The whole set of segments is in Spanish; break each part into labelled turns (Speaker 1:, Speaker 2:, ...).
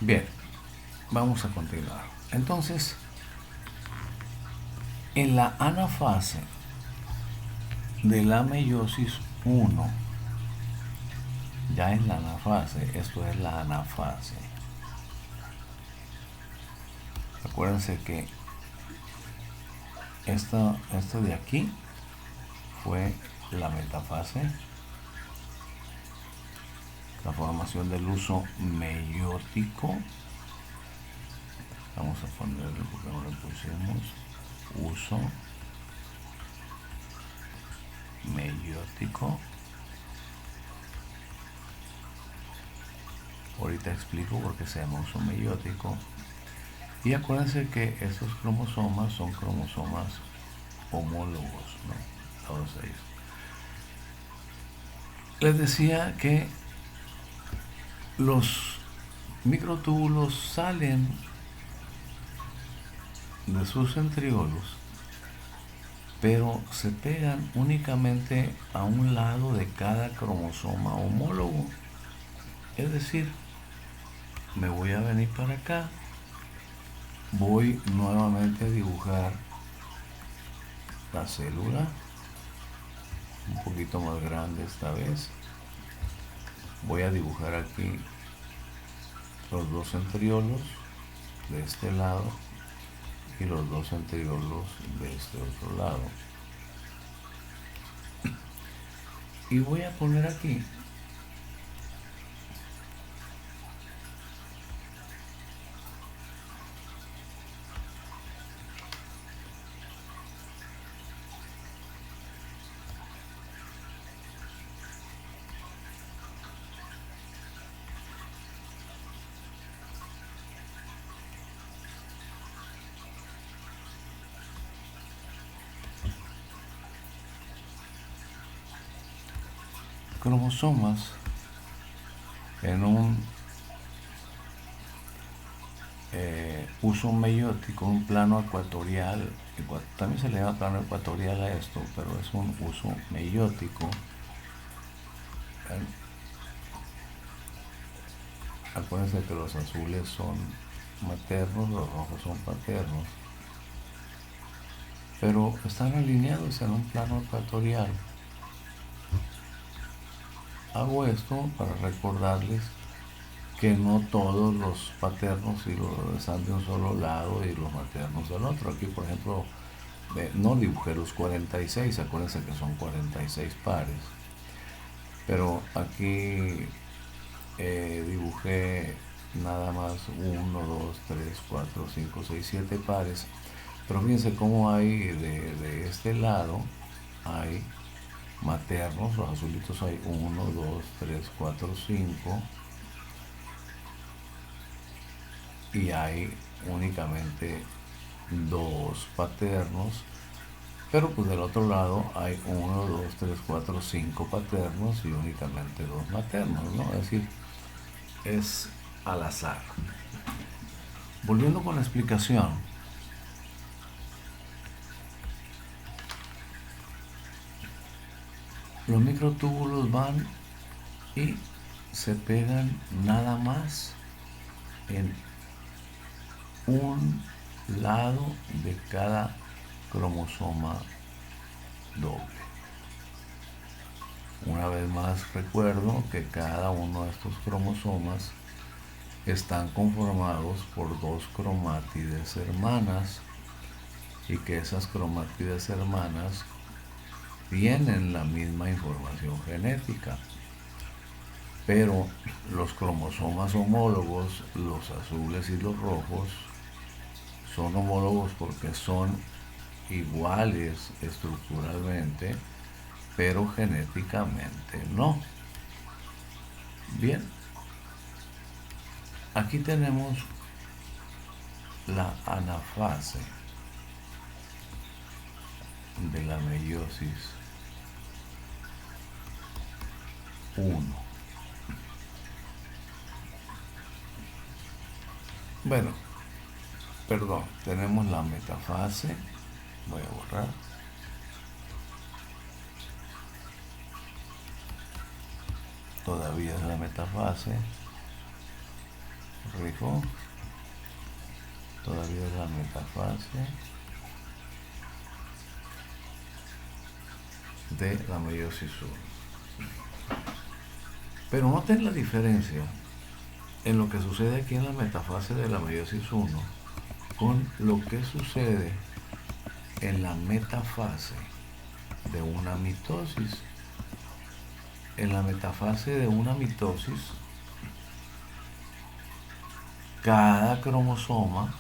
Speaker 1: Bien, vamos a continuar. Entonces, en la anafase de la meiosis uno, ya en la anafase, esto es la anafase. Acuérdense que esto de aquí fue la metafase, la formación del uso meiótico. Vamos a ponerle, porque no le pusimos, uso meiótico. Ahorita explico por qué se llama uso meiótico. Y acuérdense que estos cromosomas son cromosomas homólogos, ¿no? Todos ellos. Les decía que los microtúbulos salen de sus centriolos, pero se pegan únicamente a un lado de cada cromosoma homólogo. Es decir, me voy a venir para acá, voy nuevamente a dibujar la célula, un poquito más grande esta vez. Voy a dibujar aquí los dos centriolos de este lado y los dos centriolos de este otro lado. Y voy a poner aquí cromosomas en un uso meiótico, un plano ecuatorial. También se le llama plano ecuatorial a esto, pero es un uso meiótico. Acuérdense que los azules son maternos, los rojos son paternos, pero están alineados en un plano ecuatorial. Hago esto para recordarles que no todos los paternos están de un solo lado y los maternos del otro. Aquí, por ejemplo, no dibujé los 46, acuérdense que son 46 pares, pero aquí dibujé nada más 1, 2, 3, 4, 5, 6, 7 pares. Pero fíjense cómo hay de este lado, hay maternos, los azulitos hay 1, 2, 3, 4, 5, y hay únicamente 2 paternos, pero pues del otro lado hay 1, 2, 3, 4, 5 paternos y únicamente 2 maternos, ¿no? Es decir, es al azar. Volviendo con la explicación, los microtúbulos van y se pegan nada más en un lado de cada cromosoma doble. Una vez más recuerdo que cada uno de estos cromosomas están conformados por 2 cromátides hermanas y que esas cromátides hermanas tienen la misma información genética, pero los cromosomas homólogos, los azules y los rojos, son homólogos porque son iguales estructuralmente, pero genéticamente no. Bien, aquí tenemos la anafase de la meiosis 1. Bueno, perdón, tenemos la metafase. Voy a borrar. Todavía es la metafase. corrijo, todavía es la metafase de la meiosis 1. Pero noten la diferencia en lo que sucede aquí en la metafase de la meiosis 1 con lo que sucede en la metafase de una mitosis. En la metafase de una mitosis, cada cromosoma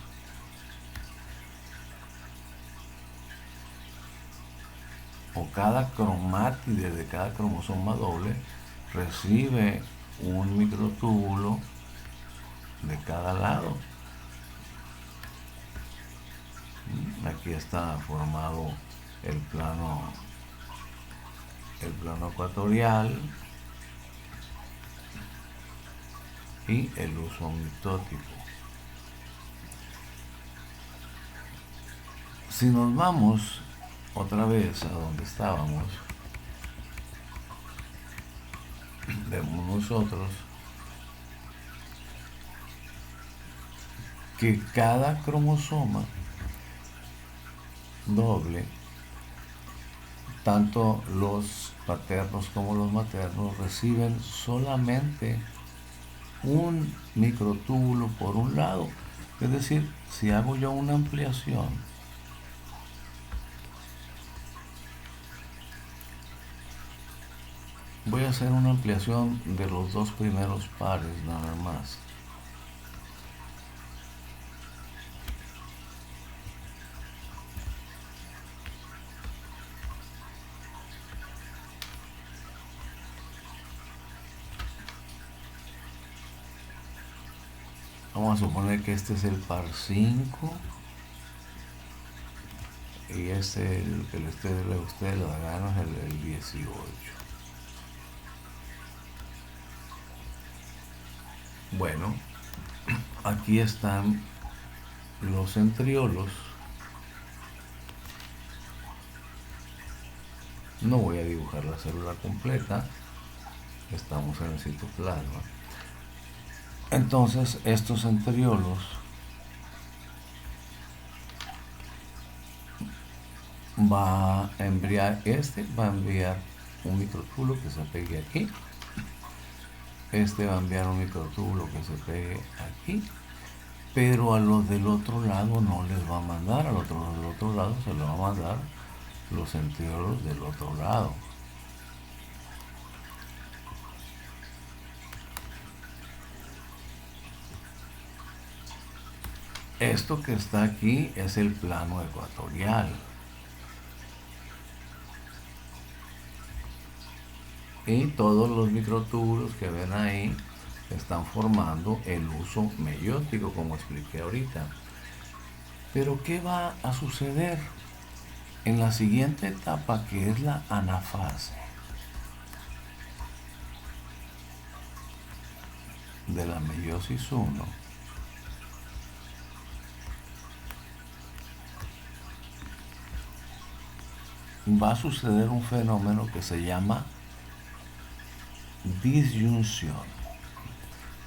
Speaker 1: o cada cromátide de cada cromosoma doble recibe un microtúbulo de cada lado. Aquí está formado el plano ecuatorial y el uso mitótico. Si nos vamos otra vez a donde estábamos, vemos nosotros que cada cromosoma doble, tanto los paternos como los maternos, reciben solamente un microtúbulo por un lado. Es decir, si hago yo una ampliación voy a hacer una ampliación de los dos primeros pares nada más. Vamos a suponer que este es el par 5 y este, el que ustedes lo hagan, es el 18. Bueno, aquí están los centriolos. No voy a dibujar la célula completa, estamos en el citoplasma. Entonces estos centriolos va a enviar un microtúbulo que se pegue aquí, este va a enviar un microtúbulo que se pegue aquí, pero a los del otro lado no les va a mandar, al otro lado se lo va a mandar los centriolos del otro lado. Esto que está aquí es el plano ecuatorial. Y todos los microtúbulos que ven ahí están formando el uso meiótico, como expliqué ahorita. Pero ¿qué va a suceder en la siguiente etapa, que es la anafase de la meiosis 1? Va a suceder un fenómeno que se llama disyunción.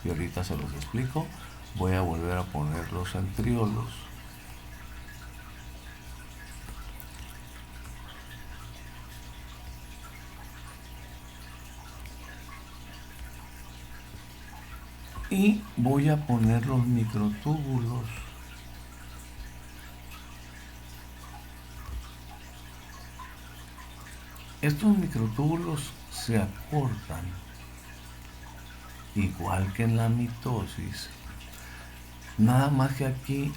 Speaker 1: Y ahorita se los explico. Voy a volver a poner los centriolos. Y voy a poner los microtúbulos. Estos microtúbulos se acortan, igual que en la mitosis, nada más que aquí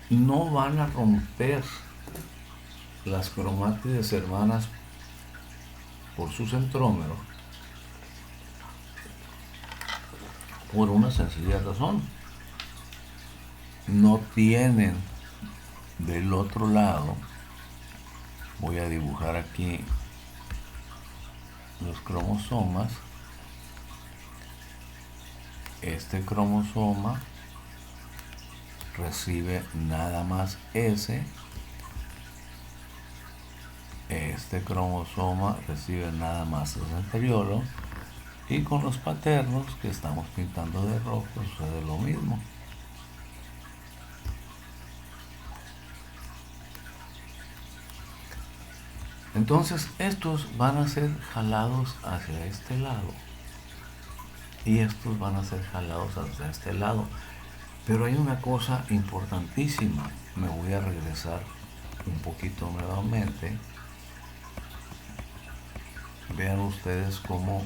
Speaker 1: no van a romper las cromátides hermanas por su centrómero, por una sencilla razón: no tienen del otro lado. Voy a dibujar aquí los cromosomas. Este cromosoma recibe nada más S. Este cromosoma recibe nada más el centriolo. Y con los paternos que estamos pintando de rojo sucede lo mismo. Entonces estos van a ser jalados hacia este lado y estos van a ser jalados hacia este lado. Pero hay una cosa importantísima. Me voy a regresar un poquito nuevamente. Vean ustedes cómo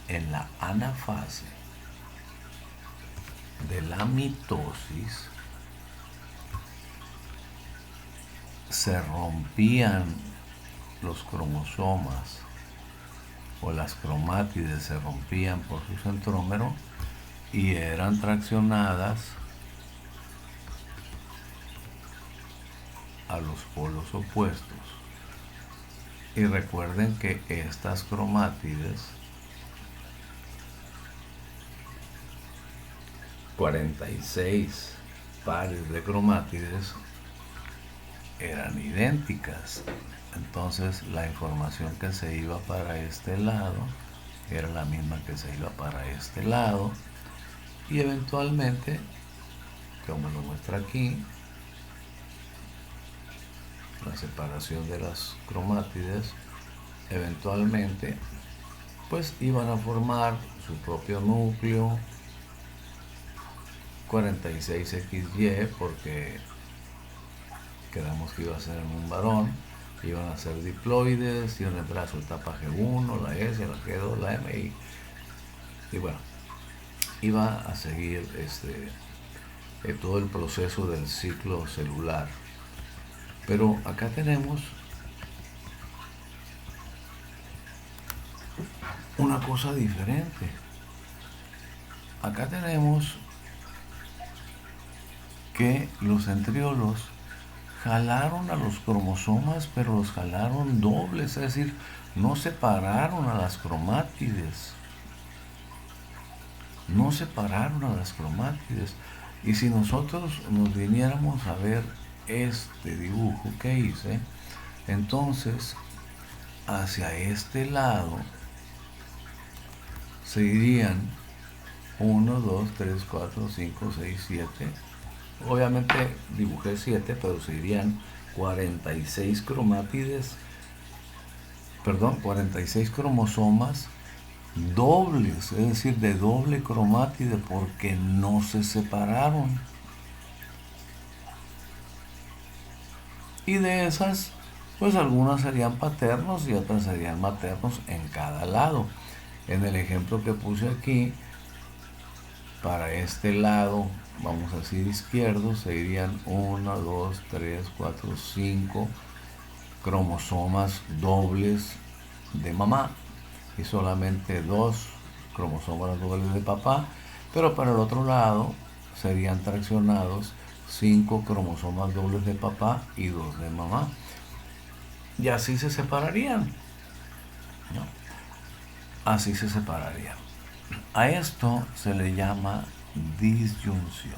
Speaker 1: en la anafase de la mitosis se rompían los cromosomas o las cromátides se rompían por su centrómero y eran traccionadas a los polos opuestos. Y recuerden que estas cromátides, 46 pares de cromátides, eran idénticas. Entonces la información que se iba para este lado era la misma que se iba para este lado, y eventualmente, como lo muestra aquí, la separación de las cromátides, eventualmente pues iban a formar su propio núcleo 46XY, porque quedamos que iba a ser en un varón, iban a ser diploides, iban a entrar a su etapa G1, la S, la G2, la M, y bueno, iba a seguir todo el proceso del ciclo celular. Pero acá tenemos una cosa diferente. Acá tenemos que los centriolos jalaron a los cromosomas, pero los jalaron dobles, es decir, no separaron a las cromátides. No separaron a las cromátides. Y si nosotros nos viniéramos a ver este dibujo que hice, entonces hacia este lado se irían 1, 2, 3, 4, 5, 6, 7. Obviamente dibujé 7, pero se irían 46 cromátides, perdón, 46 cromosomas dobles, es decir, de doble cromátide, porque no se separaron. Y de esas, pues algunas serían paternos y otras serían maternos en cada lado. En el ejemplo que puse aquí, para este lado, vamos a decir izquierdo, se irían 1, 2, 3, 4, 5 cromosomas dobles de mamá y solamente 2 cromosomas dobles de papá, pero para el otro lado serían traccionados 5 cromosomas dobles de papá y 2 de mamá, y así se separarían, ¿no? Así se separarían. A esto se le llama disyunción.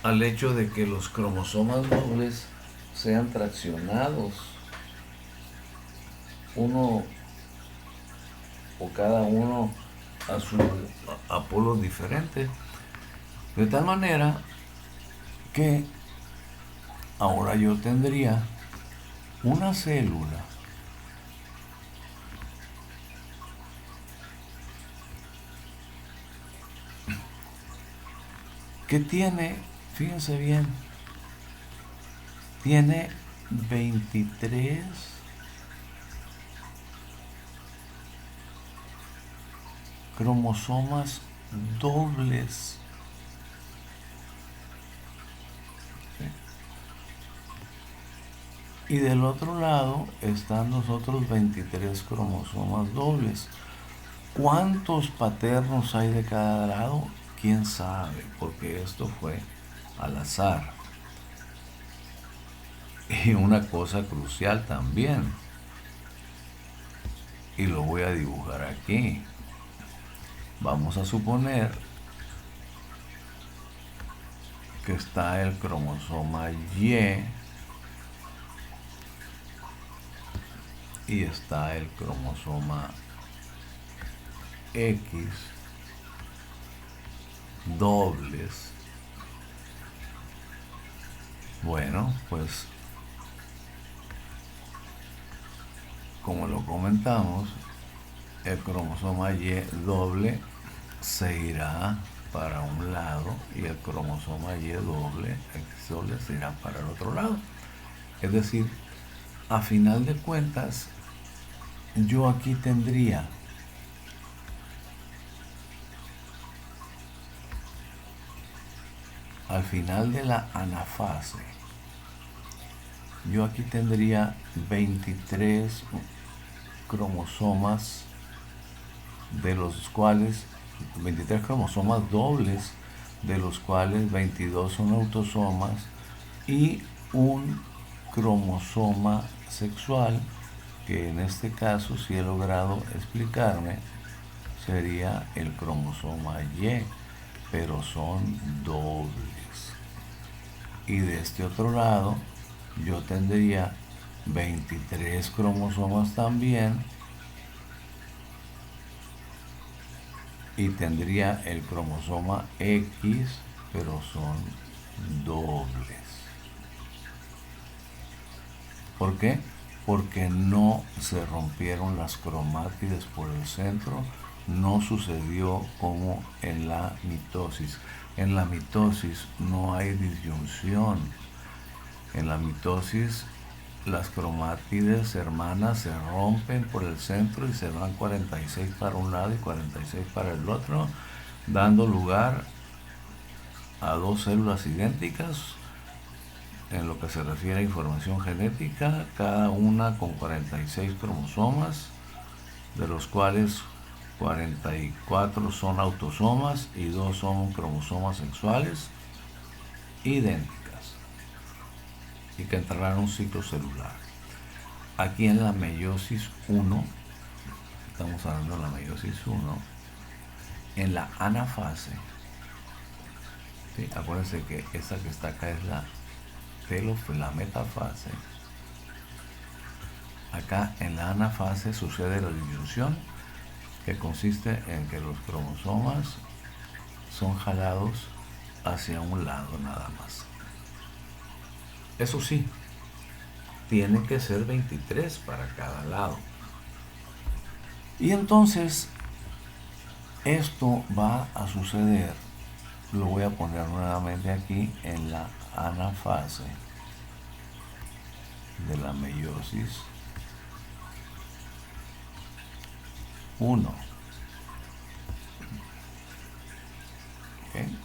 Speaker 1: Al hecho de que los cromosomas dobles sean traccionados, uno o cada uno a polos diferentes, de tal manera que ahora yo tendría una célula que tiene, fíjense bien, tiene 23 cromosomas dobles. Y del otro lado están los otros 23 cromosomas dobles. ¿Cuántos paternos hay de cada lado? ¿Quién sabe? Porque esto fue al azar. Y una cosa crucial también, y lo voy a dibujar aquí. Vamos a suponer que está el cromosoma Y y está el cromosoma X dobles. Bueno, pues como lo comentamos, el cromosoma Y doble se irá para un lado y el cromosoma Y doble, X doble, se irá para el otro lado. Es decir, a final de cuentas, yo aquí tendría al final de la anafase, yo aquí tendría 23 cromosomas, de los cuales 23 cromosomas dobles, de los cuales 22 son autosomas y un cromosoma sexual, que en este caso, si he logrado explicarme, sería el cromosoma Y, pero son dobles. Y de este otro lado, yo tendría 23 cromosomas también, y tendría el cromosoma X, pero son dobles. ¿Por qué? Porque no se rompieron las cromátides por el centro, no sucedió como en la mitosis. En la mitosis no hay disyunción. En la mitosis las cromátides hermanas se rompen por el centro y se van 46 para un lado y 46 para el otro, dando lugar a dos células idénticas en lo que se refiere a información genética, cada una con 46 cromosomas, de los cuales 44 son autosomas y 2 son cromosomas sexuales idénticas y que entrarán en un ciclo celular. Aquí en la meiosis 1, estamos hablando de la meiosis 1, en la anafase, ¿sí? Acuérdense que esta que está acá es la metafase. Acá en la anafase sucede la disyunción, que consiste en que los cromosomas son jalados hacia un lado nada más. Eso sí, tiene que ser 23 para cada lado. Y entonces esto va a suceder, lo voy a poner nuevamente aquí en la anafase de la meiosis 1. ¿Okay?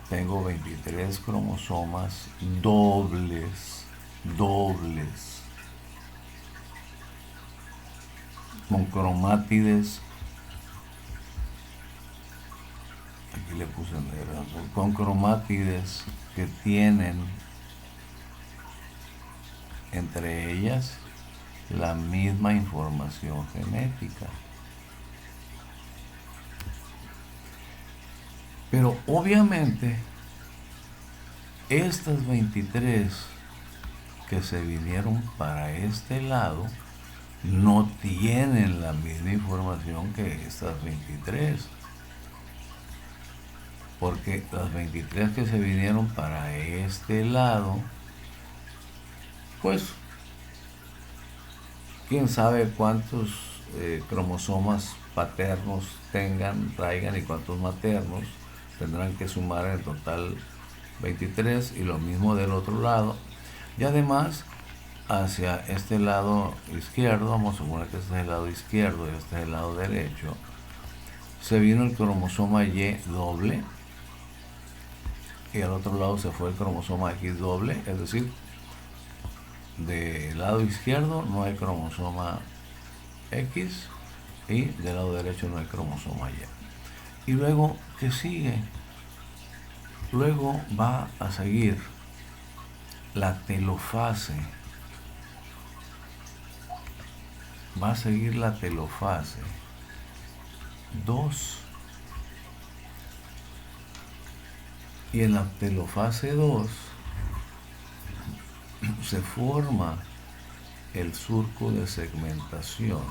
Speaker 1: Tengo 23 cromosomas dobles, con cromátides, aquí le puse negro, con cromátides que tienen entre ellas la misma información genética. Pero obviamente estas 23 que se vinieron para este lado no tienen la misma información que estas 23. Porque las 23 que se vinieron para este lado, pues quién sabe cuántos cromosomas paternos traigan y cuántos maternos. Tendrán que sumar en total 23, y lo mismo del otro lado. Y además, hacia este lado izquierdo, vamos a suponer que este es el lado izquierdo y este es el lado derecho, se vino el cromosoma Y doble y al otro lado se fue el cromosoma X doble, es decir, del lado izquierdo no hay cromosoma X y del lado derecho no hay cromosoma Y. Y luego, ¿qué sigue? Luego va a seguir la telofase. Va a seguir la telofase 2. Y en la telofase 2 se forma el surco de segmentación.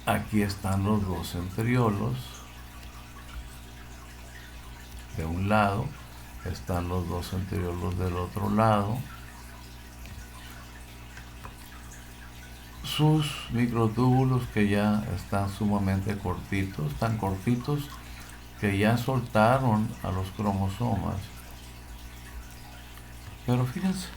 Speaker 1: Aquí están los dos centriolos. De un lado están los dos centriolos del otro lado. Sus microtúbulos que ya están sumamente cortitos, tan cortitos que ya soltaron a los cromosomas. Pero fíjense,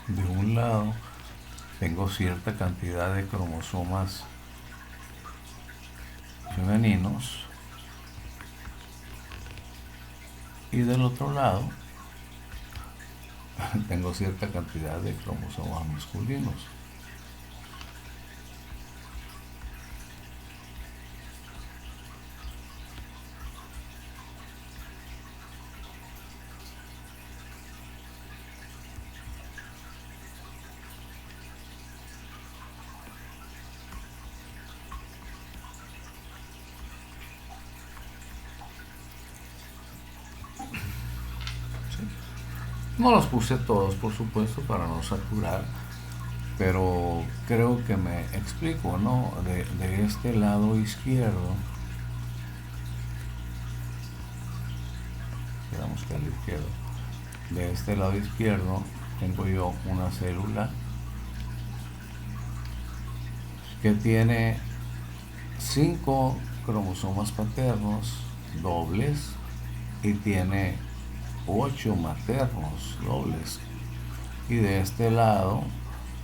Speaker 1: de un lado tengo cierta cantidad de cromosomas femeninos y del otro lado tengo cierta cantidad de cromosomas masculinos. No los puse todos, por supuesto, para no saturar, pero creo que me explico, ¿no? De este lado izquierdo, digamos que a la izquierda, de este lado izquierdo tengo yo una célula que tiene 5 cromosomas paternos dobles y tiene 8 maternos dobles. Y de este lado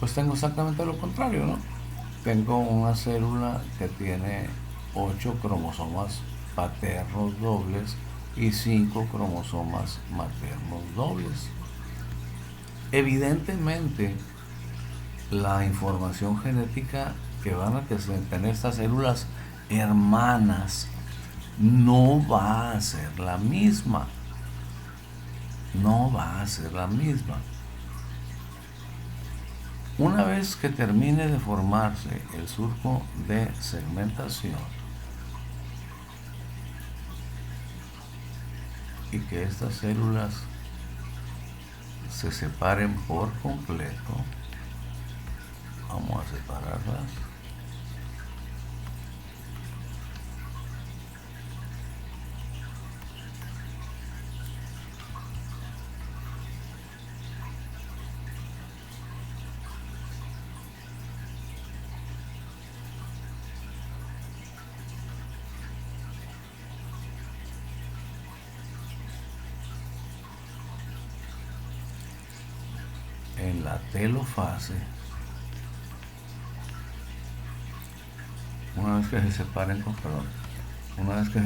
Speaker 1: pues tengo exactamente lo contrario, ¿no? Tengo una célula que tiene 8 cromosomas paternos dobles y 5 cromosomas maternos dobles. Evidentemente la información genética que van a tener estas células hermanas no va a ser la misma. No va a ser la misma. Una vez que termine de formarse el surco de segmentación y que estas células se separen por completo, vamos a separarlas. En la telofase, una vez que se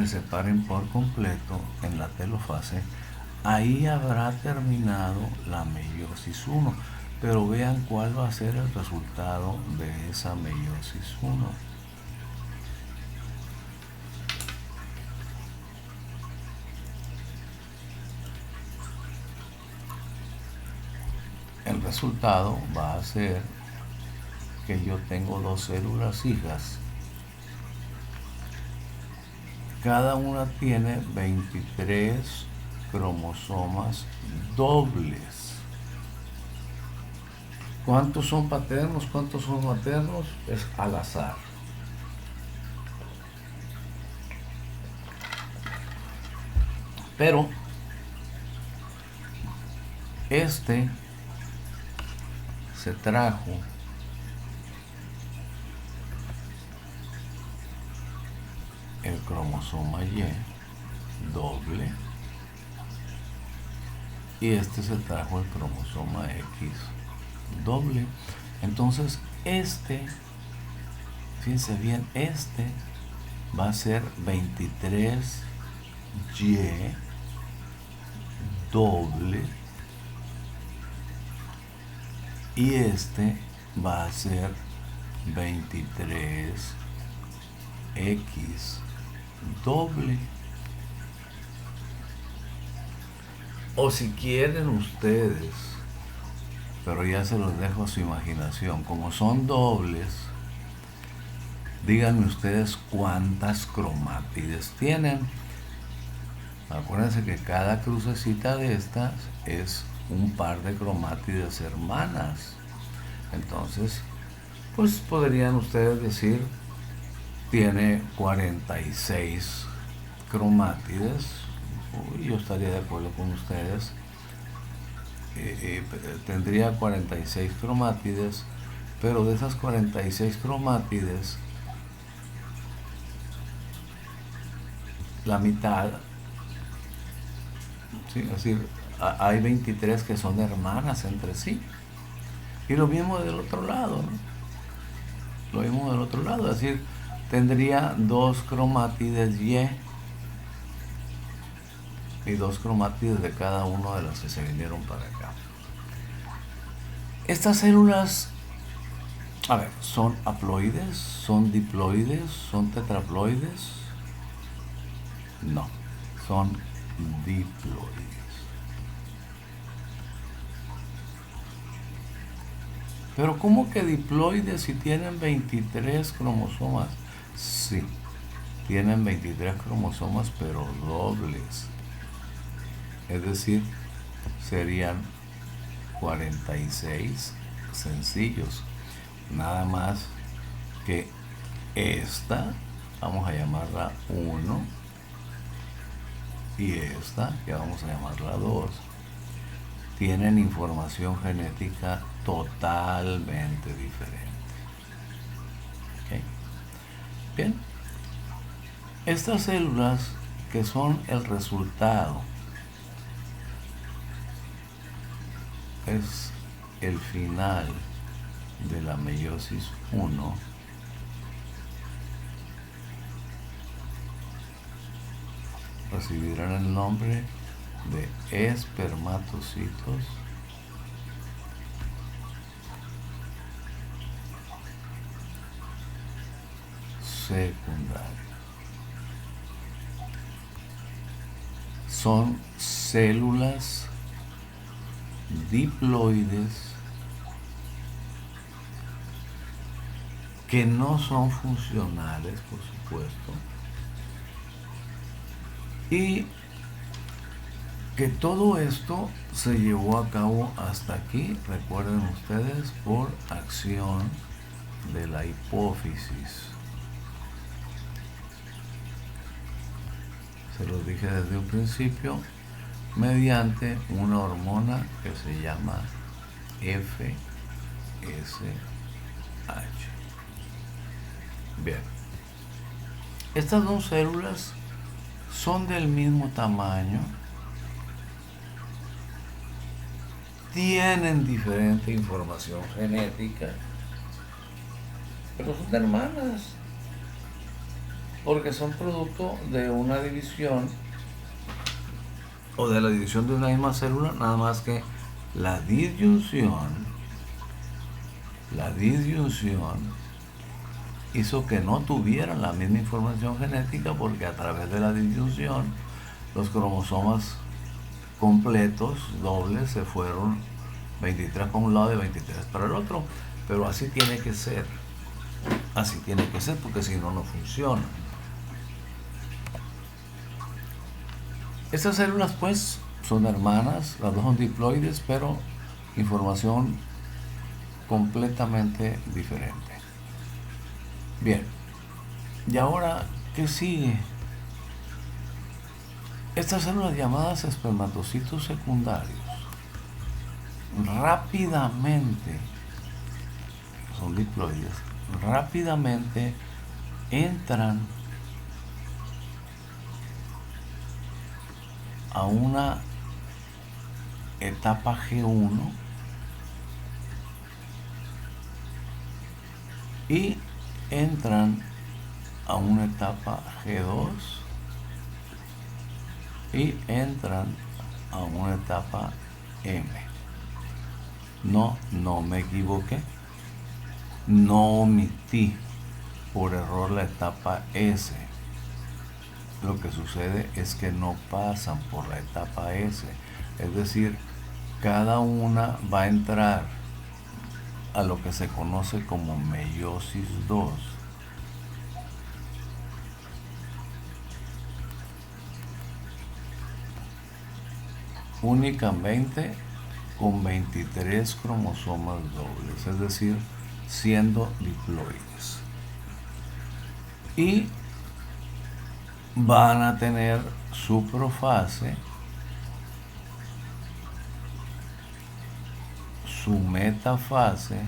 Speaker 1: separen por completo en la telofase, ahí habrá terminado la meiosis 1, pero vean cuál va a ser el resultado de esa meiosis 1. El resultado va a ser que yo tengo 2 células hijas. Cada una tiene 23 cromosomas dobles. ¿Cuántos son paternos? ¿Cuántos son maternos? Es al azar. Pero este se trajo el cromosoma Y doble y este se trajo el cromosoma X doble. Entonces fíjense bien, va a ser 23Y doble, y va a ser 23X doble. O si quieren ustedes, pero ya se los dejo a su imaginación, como son dobles, díganme ustedes cuántas cromátides tienen. Acuérdense que cada crucecita de estas es un par de cromátides hermanas. Entonces, pues podrían ustedes decir, tiene 46 cromátides. Yo estaría de acuerdo con ustedes. Tendría 46 cromátides, pero de esas 46 cromátides, la mitad, ¿sí? Es decir, hay 23 que son hermanas entre sí. Y lo mismo del otro lado, ¿no? Lo mismo del otro lado, es decir, tendría 2 cromátides y 2 cromátides de cada uno de las que se vinieron para acá. Estas células, a ver, ¿son haploides? ¿Son diploides? ¿Son tetraploides? No, son diploides. Pero ¿cómo que diploides si tienen 23 cromosomas? Sí, tienen 23 cromosomas, pero dobles. Es decir, serían 46 sencillos. Nada más que esta, vamos a llamarla 1, y esta, que vamos a llamarla 2, tienen información genética totalmente diferente. ¿Okay? Bien, estas células que son el resultado, es el final de la meiosis 1, recibirán el nombre de espermatocitos secundarios. Son células diploides que no son funcionales, por supuesto, y que todo esto se llevó a cabo hasta aquí, recuerden ustedes, por acción de la hipófisis. Se los dije desde un principio, mediante una hormona que se llama FSH. Bien, estas dos células son del mismo tamaño, tienen diferente información genética, pero son hermanas, porque son producto de una división o de la división de una misma célula, nada más que la disyunción hizo que no tuvieran la misma información genética, porque a través de la disyunción los cromosomas completos, dobles, se fueron 23 para un lado y 23 para el otro. Pero así tiene que ser, porque si no, no funciona. Estas células pues son hermanas, las dos son diploides, pero información completamente diferente. Bien, y ahora, ¿qué sigue? Estas células llamadas espermatocitos secundarios rápidamente, son diploides, rápidamente entran a una etapa G1 y entran a una etapa G2 y entran a una etapa M. No me equivoqué. No omití por error la etapa S. Lo que sucede es que no pasan por la etapa S. Es decir, cada una va a entrar a lo que se conoce como meiosis 2. Únicamente con 23 cromosomas dobles, es decir, siendo diploides. Y van a tener su profase, su metafase,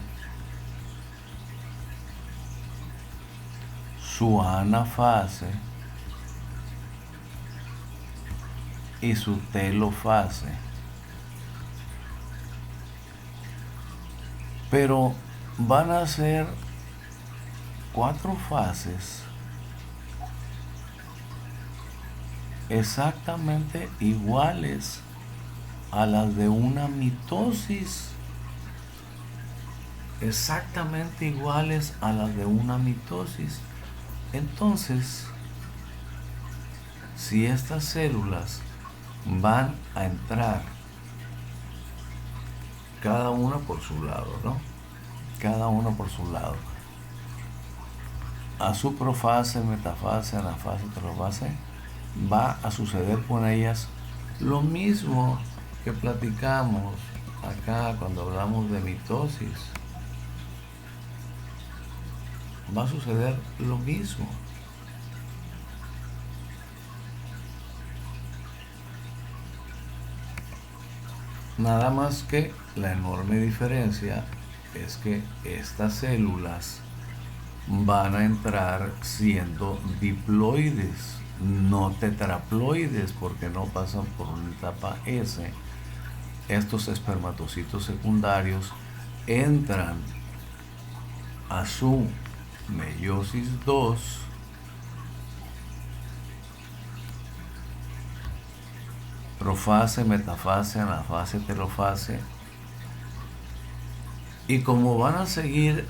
Speaker 1: su anafase y su telofase. Pero van a ser 4 fases exactamente iguales a las de una mitosis. Exactamente iguales a las de una mitosis. Entonces, si estas células van a entrar cada una por su lado, ¿no? Cada una por su lado, a su profase, metafase, anafase, telofase, va a suceder con ellas lo mismo que platicamos acá cuando hablamos de mitosis. Va a suceder lo mismo. Nada más que la enorme diferencia es que estas células van a entrar siendo diploides, no tetraploides, porque no pasan por una etapa S. Estos espermatocitos secundarios entran a su meiosis 2 profase, metafase, anafase, telofase, y como van a seguir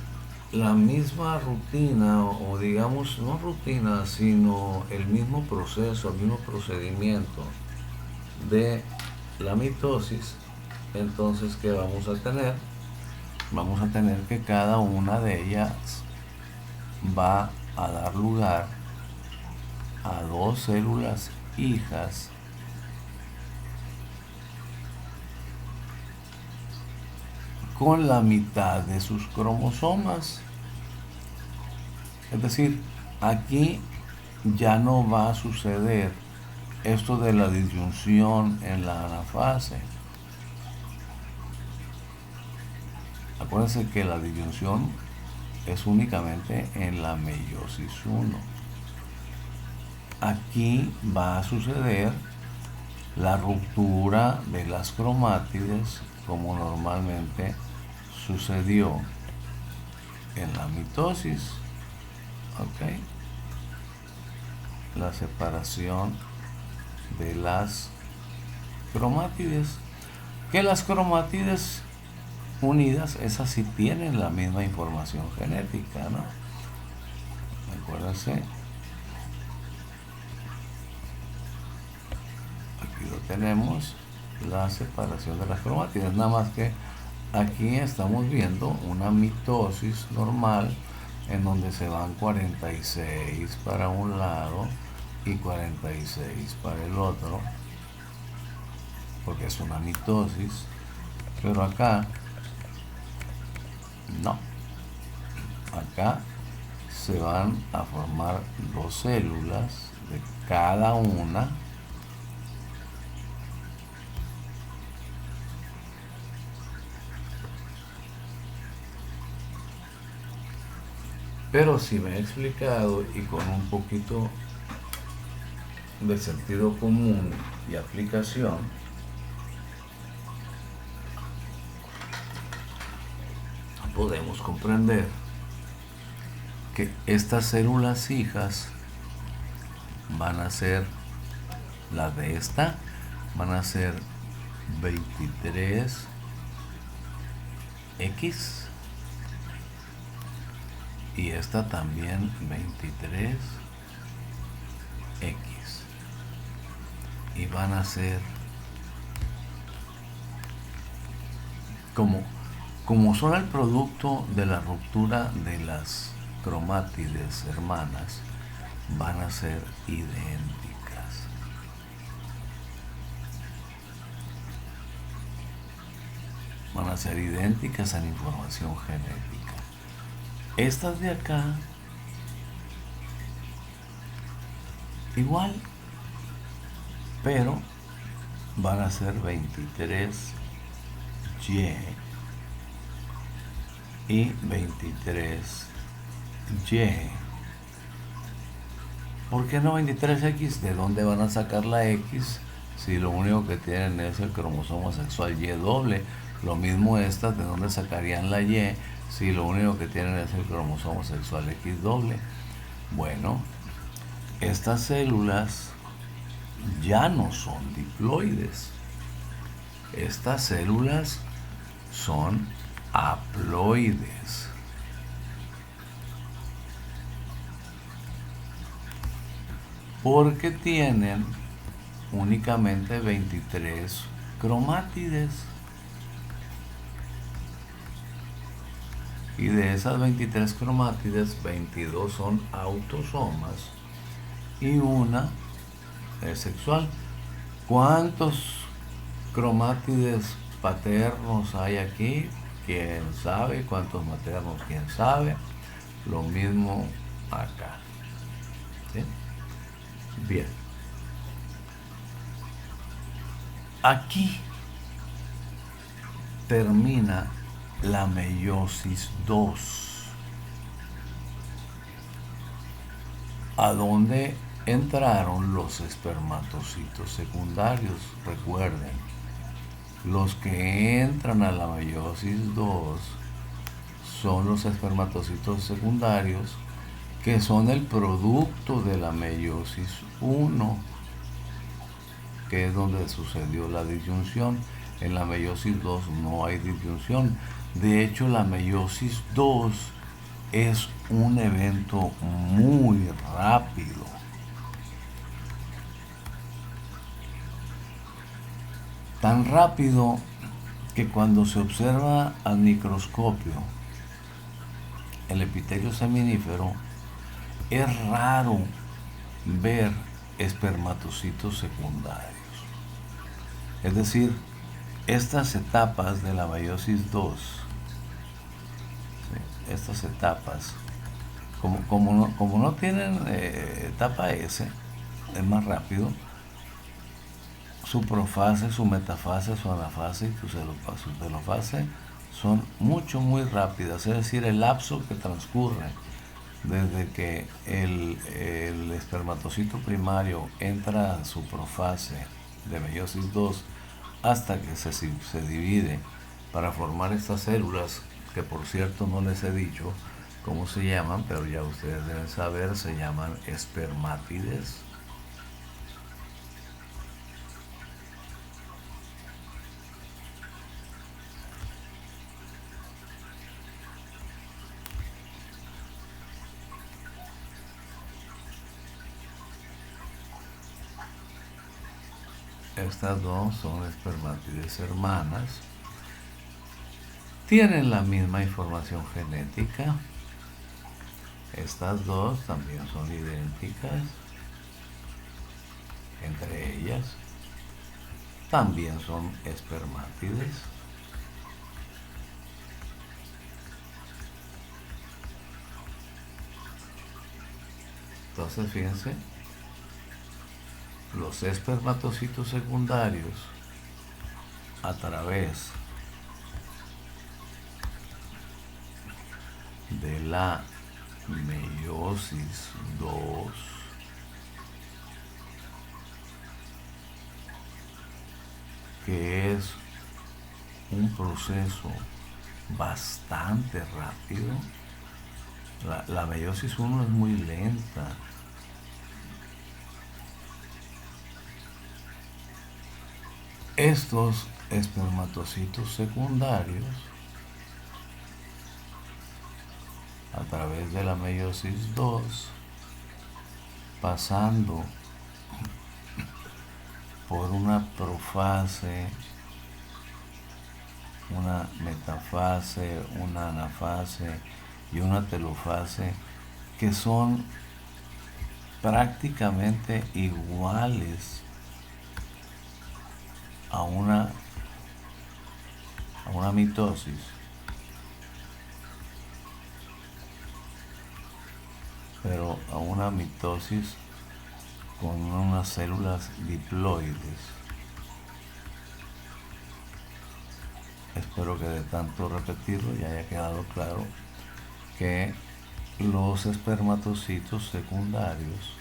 Speaker 1: la misma rutina, o digamos no rutina, sino el mismo proceso, el mismo procedimiento de la mitosis, entonces ¿qué vamos a tener? Vamos a tener que cada una de ellas va a dar lugar a 2 células hijas con la mitad de sus cromosomas. Es decir, aquí ya no va a suceder esto de la disyunción en la anafase. Acuérdense que la disyunción es únicamente en la meiosis 1. Aquí va a suceder la ruptura de las cromátides como normalmente sucedió en la mitosis. ¿Ok? La separación de las cromátides. Que las cromátides unidas, esas sí tienen la misma información genética, ¿no? Acuérdense. Aquí lo tenemos, la separación de las cromátides. Nada más que aquí estamos viendo una mitosis normal en donde se van 46 para un lado y 46 para el otro, porque es una mitosis. Pero acá no, acá se van a formar 2 células de cada una Pero si me he explicado y con un poquito de sentido común y aplicación, podemos comprender que estas células hijas van a ser, las de esta, van a ser 23X y esta también 23X y van a ser como son el producto de la ruptura de las cromátides hermanas, van a ser idénticas. Van a ser idénticas en información genética. Estas de acá, igual, pero van a ser 23Y y 23Y. ¿Por qué no 23X? ¿De dónde van a sacar la X si lo único que tienen es el cromosoma sexual Y doble? Lo mismo estas, ¿de dónde sacarían la Y si lo único que tienen es el cromosoma sexual X doble? Bueno, estas células ya no son diploides. Estas células son haploides. Porque tienen únicamente 23 cromátides. Y de esas 23 cromátides, 22 son autosomas y una es sexual. ¿Cuántos cromátides paternos hay aquí? ¿Quién sabe? ¿Cuántos maternos? ¿Quién sabe? Lo mismo acá. ¿Sí? Bien. Aquí termina la meiosis 2, a donde entraron los espermatocitos secundarios. Recuerden, los que entran a la meiosis 2 son los espermatocitos secundarios, que son el producto de la meiosis 1, que es donde sucedió la disyunción. En la meiosis 2 no hay disyunción. De hecho, la meiosis 2 es un evento muy rápido. Tan rápido que cuando se observa al microscopio el epitelio seminífero, es raro ver espermatocitos secundarios. Es decir, estas etapas de la meiosis 2, ¿sí? Estas etapas, como no tienen etapa S, es más rápido. Su profase, su metafase, su anafase y su telofase son muy rápidas. Es decir, el lapso que transcurre desde que el espermatocito primario entra a su profase de meiosis 2 hasta que se divide para formar estas células, que por cierto no les he dicho cómo se llaman, pero ya ustedes deben saber, se llaman espermátides. Estas dos son espermátides hermanas. Tienen la misma información genética. Estas dos también son idénticas entre ellas. También son espermátides. Entonces, fíjense, los espermatocitos secundarios, a través de la meiosis 2, que es un proceso bastante rápido, La meiosis 1 es muy lenta. Estos espermatocitos secundarios, a través de la meiosis 2, pasando por una profase, una metafase, una anafase y una telofase, que son prácticamente iguales a una mitosis, pero a una mitosis con unas células diploides. Espero que de tanto repetirlo ya haya quedado claro que los espermatocitos secundarios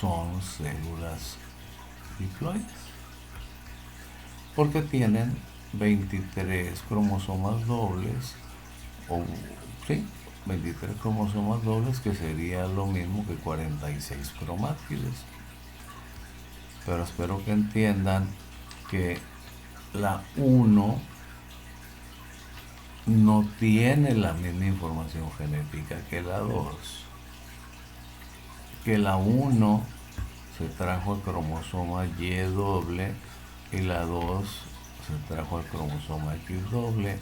Speaker 1: son células diploides porque tienen 23 cromosomas dobles, o sí, 23 cromosomas dobles, que sería lo mismo que 46 cromátides. Pero espero que entiendan que la 1 no tiene la misma información genética que la 2, que la 1 se trajo el cromosoma Y doble y la 2 se trajo el cromosoma X doble,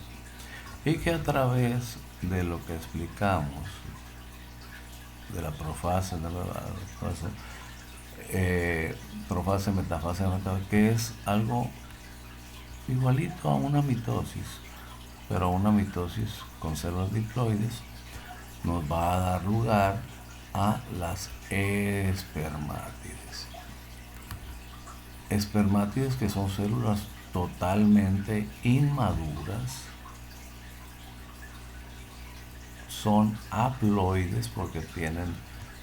Speaker 1: y que a través de lo que explicamos de la profase, profase, metafase, que es algo igualito a una mitosis, pero una mitosis con células diploides, nos va a dar lugar a las espermátides. Espermátides que son células totalmente inmaduras, son haploides porque tienen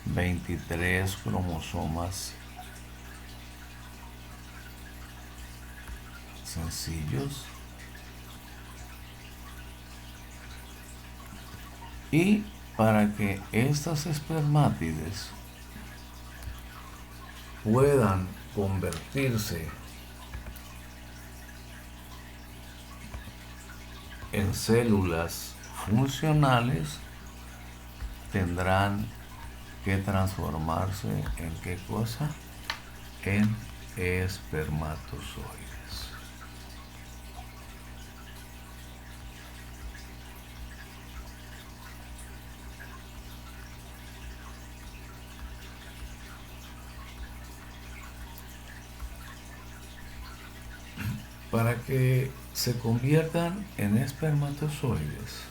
Speaker 1: 23 cromosomas sencillos, y para que estas espermátides puedan convertirse en células funcionales, tendrán que transformarse en ¿qué cosa? En espermatozoides. Para que se conviertan en espermatozoides,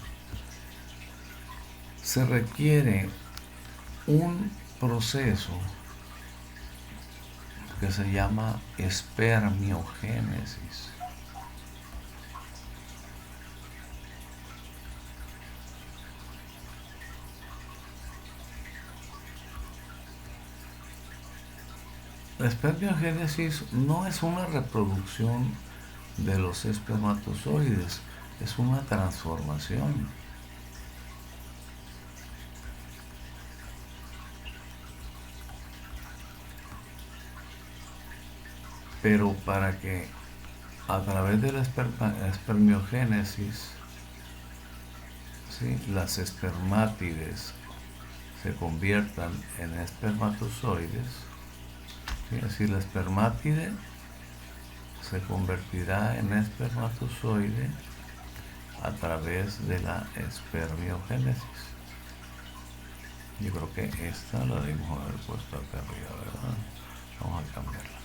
Speaker 1: se requiere un proceso que se llama espermiogénesis. La espermiogénesis no es una reproducción de los espermatozoides, es una transformación. Pero para que a través de la espermiogénesis, ¿sí?, las espermátides se conviertan en espermatozoides, ¿sí?, es decir, la espermátide se convertirá en espermatozoide a través de la espermiogénesis. Yo creo que esta la debemos haber puesto acá arriba, ¿verdad? Vamos a cambiarla.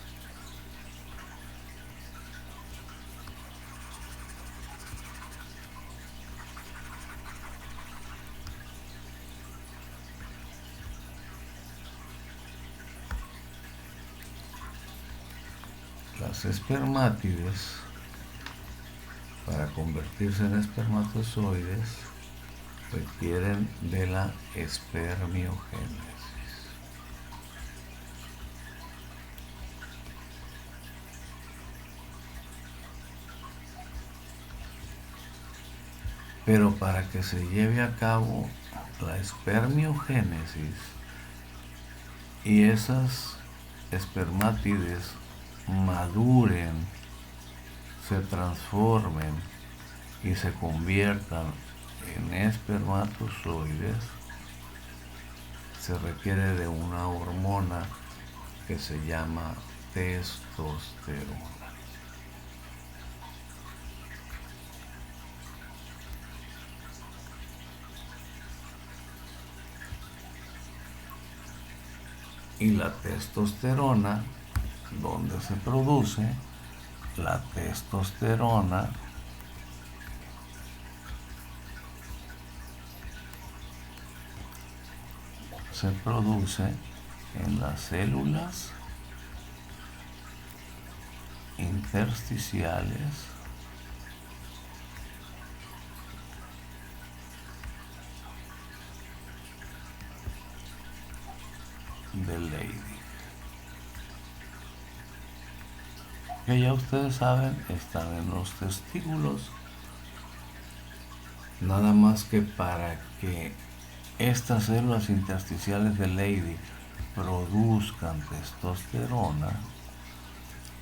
Speaker 1: Las espermátides, para convertirse en espermatozoides, requieren de la espermiogénesis. Pero para que se lleve a cabo la espermiogénesis y esas espermátides maduren, se transformen y se conviertan en espermatozoides, se requiere de una hormona que se llama testosterona. Y la testosterona, ¿dónde se produce? La testosterona se produce en las células intersticiales de Leydig. Que ya ustedes saben, están en los testículos. Nada más que para que estas células intersticiales de Leydig produzcan testosterona,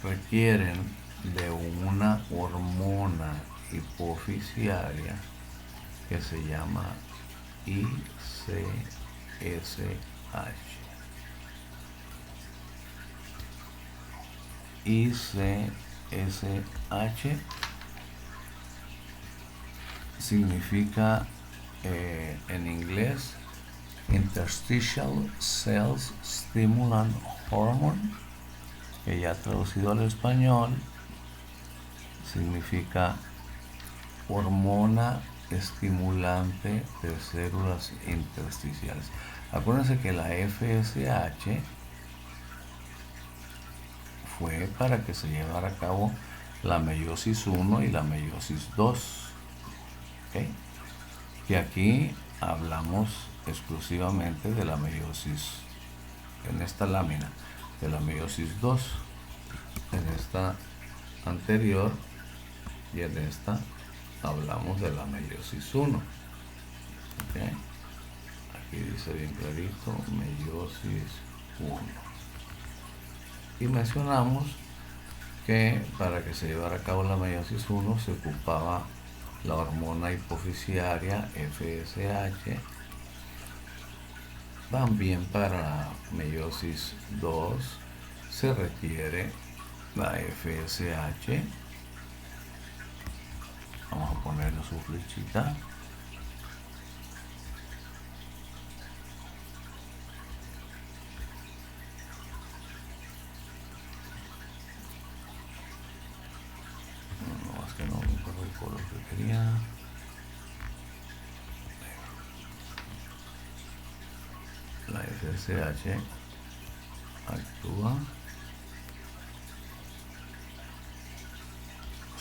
Speaker 1: requieren de una hormona hipofisiaria que se llama ICSH. ICSH significa en inglés Interstitial Cells Stimulant Hormone, que ya traducido al español significa hormona estimulante de células intersticiales. Acuérdense que la FSH fue para que se llevara a cabo la meiosis 1 y la meiosis 2. ¿Okay? Y aquí hablamos exclusivamente de la meiosis, en esta lámina, de la meiosis 2, en esta anterior y en esta hablamos de la meiosis 1. ¿Okay? Aquí dice bien clarito, meiosis 1. Y mencionamos que para que se llevara a cabo la meiosis 1 se ocupaba la hormona hipofisiaria FSH. También para meiosis 2 se requiere la FSH. Vamos a ponerle su flechita. No, es que no me acuerdo el color que quería. La FSH actúa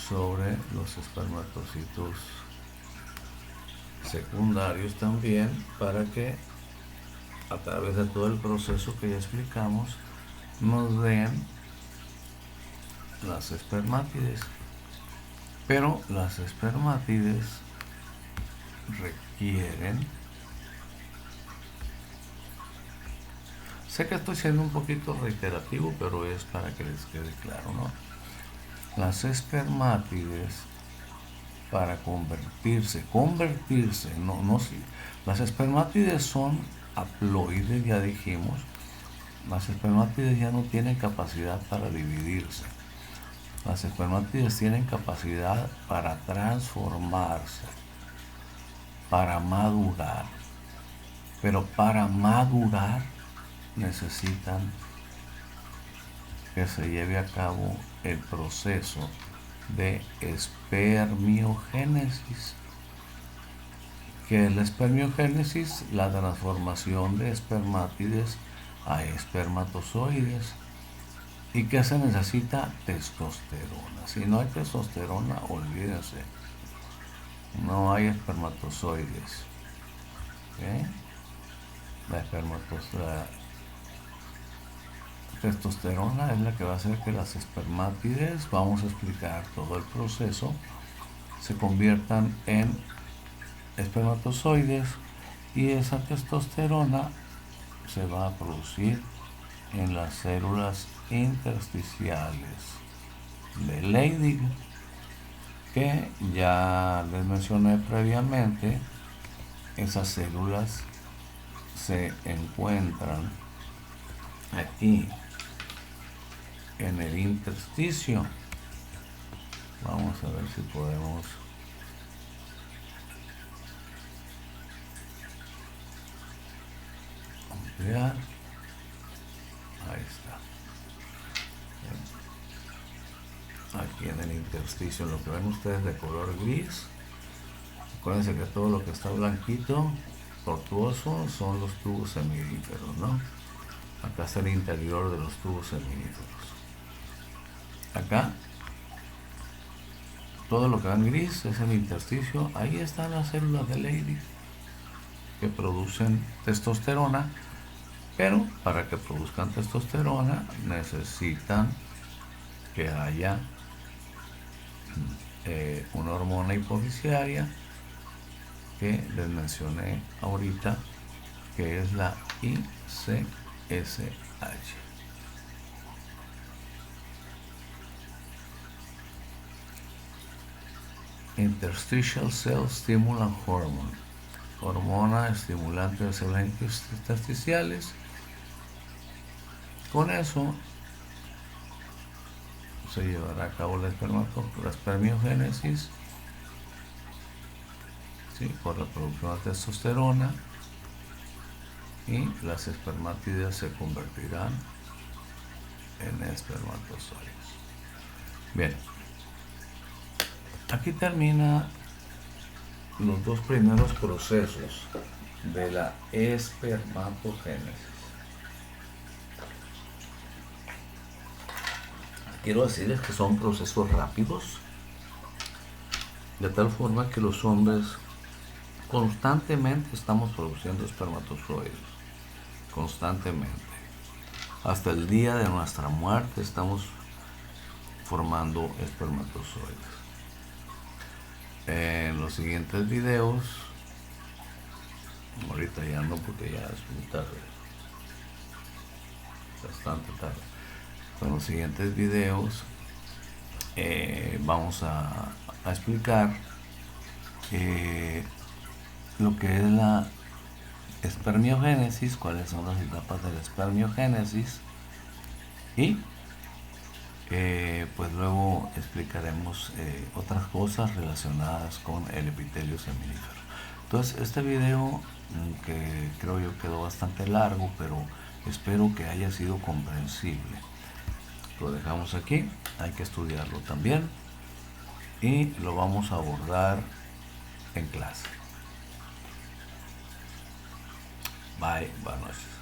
Speaker 1: sobre los espermatocitos secundarios también, para que a través de todo el proceso que ya explicamos nos den las espermátides. Pero las espermátides requieren, sé que estoy siendo un poquito reiterativo, pero es para que les quede claro, ¿no? Las espermátides, para convertirse, las espermátides son haploides, ya dijimos. Las espermátides ya no tienen capacidad para dividirse. Las espermátides tienen capacidad para transformarse, para madurar. Pero para madurar necesitan que se lleve a cabo el proceso de espermiogénesis, que es la espermiogénesis, la transformación de espermátides a espermatozoides. ¿Y qué se necesita? Testosterona. Si no hay testosterona, olvídense, no hay espermatozoides. ¿Okay? La testosterona es la que va a hacer que las espermátides, vamos a explicar todo el proceso, se conviertan en espermatozoides, y esa testosterona se va a producir en las células intersticiales de Leydig, que ya les mencioné previamente. Esas células se encuentran aquí en el intersticio. Vamos a ver si podemos ampliar. Ahí está. Aquí en el intersticio, lo que ven ustedes de color gris. Acuérdense que todo lo que está blanquito, tortuoso, son los tubos seminíferos, ¿no? Acá está el interior de los tubos seminíferos. Acá, todo lo que va en gris es el intersticio. Ahí están las células de Leydig que producen testosterona, pero para que produzcan testosterona necesitan que haya una hormona hipoficiaria que les mencioné ahorita, que es la ICSH. Interstitial Cell Stimulant Hormone, hormona estimulante de células intersticiales. Con eso se llevará a cabo la espermiogénesis, ¿sí?, por la producción de testosterona, y las espermátides se convertirán en espermatozoides. Bien, aquí termina los dos primeros procesos de la espermatogénesis. Quiero decirles que son procesos rápidos, de tal forma que los hombres constantemente estamos produciendo espermatozoides, constantemente. Hasta el día de nuestra muerte estamos formando espermatozoides. En los siguientes videos, ahorita ya no, porque ya es muy tarde, bastante tarde. En los siguientes videos vamos a explicar lo que es la espermiogénesis, cuáles son las etapas de la espermiogénesis, y pues luego explicaremos otras cosas relacionadas con el epitelio seminífero. Entonces este video, que creo yo quedó bastante largo, pero espero que haya sido comprensible, lo dejamos aquí. Hay que estudiarlo también y lo vamos a abordar en clase. Bye, buenas noches.